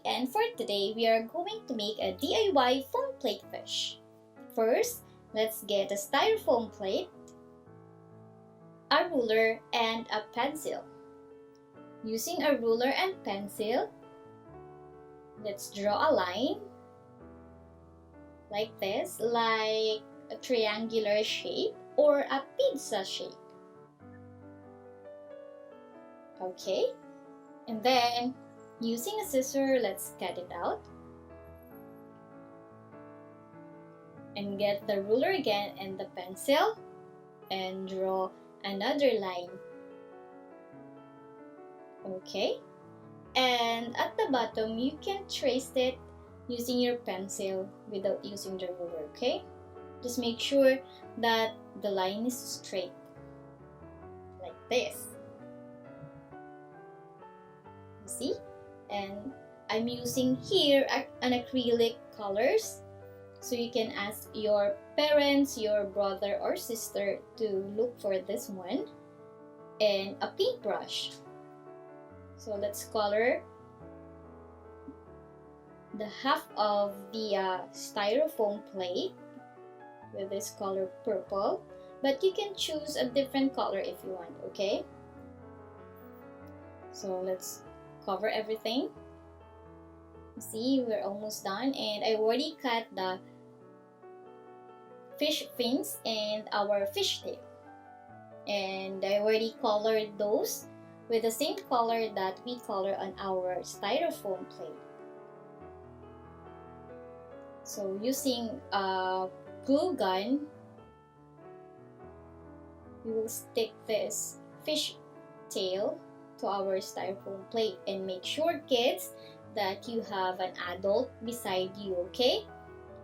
and for today we are going to make a DIY foam plate fish. First, let's get a styrofoam plate, a ruler, and a pencil. Using a ruler and pencil, let's draw a line like this, like a triangular shape or a pizza shape. Okay, and then using a scissor, let's cut it out. And get the ruler again and the pencil and draw another line. Okay, and at the bottom you can trace it using your pencil without using the ruler. Okay, just make sure that the line is straight like this. You see, and I'm using here an acrylic colors, so you can ask your parents, your brother or sister to look for this one, and a paintbrush. So let's color the half of the styrofoam plate with this color purple, but you can choose a different color if you want. Okay, so let's cover everything. See, we're almost done, and I already cut the fish fins and our fish tail, and I already colored those with the same color that we color on our styrofoam plate. So using a glue gun, we will stick this fish tail to our styrofoam plate, and make sure, kids, that you have an adult beside you, okay,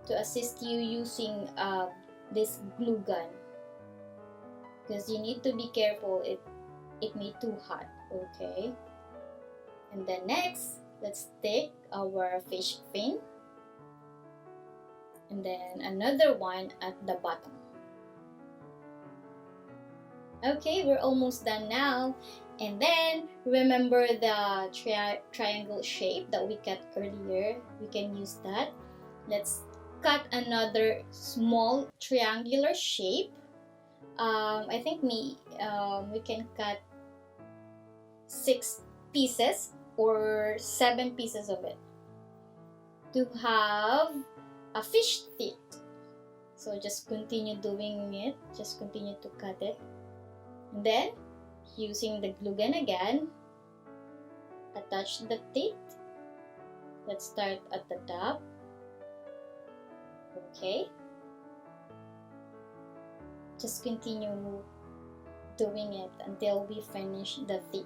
to assist you using this glue gun, because you need to be careful, it may too hot. Okay, and then next, let's stick our fish fin, and then another one at the bottom. Okay, we're almost done now. And then remember the triangle shape that we cut earlier, we can use that. Let's cut another small triangular shape. I think we can cut 6 pieces or 7 pieces of it to have a fish teeth. So just continue doing it, just continue to cut it, and then using the glue gun again, attach the teeth. Let's start at the top. Okay, just continue doing it until we finish the teeth.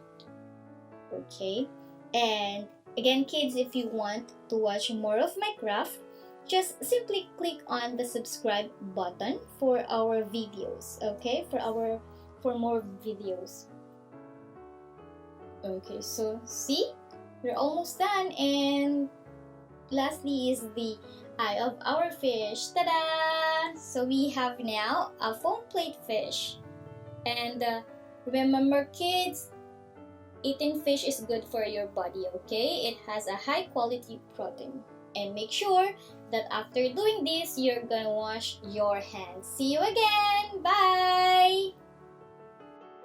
Okay, and again, kids, if you want to watch more of my craft, just simply click on the subscribe button for our videos. Okay, for more videos. Okay, so see, we're almost done, and lastly is the eye of our fish. Ta-da! So we have now a foam plate fish. And remember, kids, eating fish is good for your body, okay? It has a high quality protein. And make sure that after doing this, you're gonna wash your hands. See you again! Bye!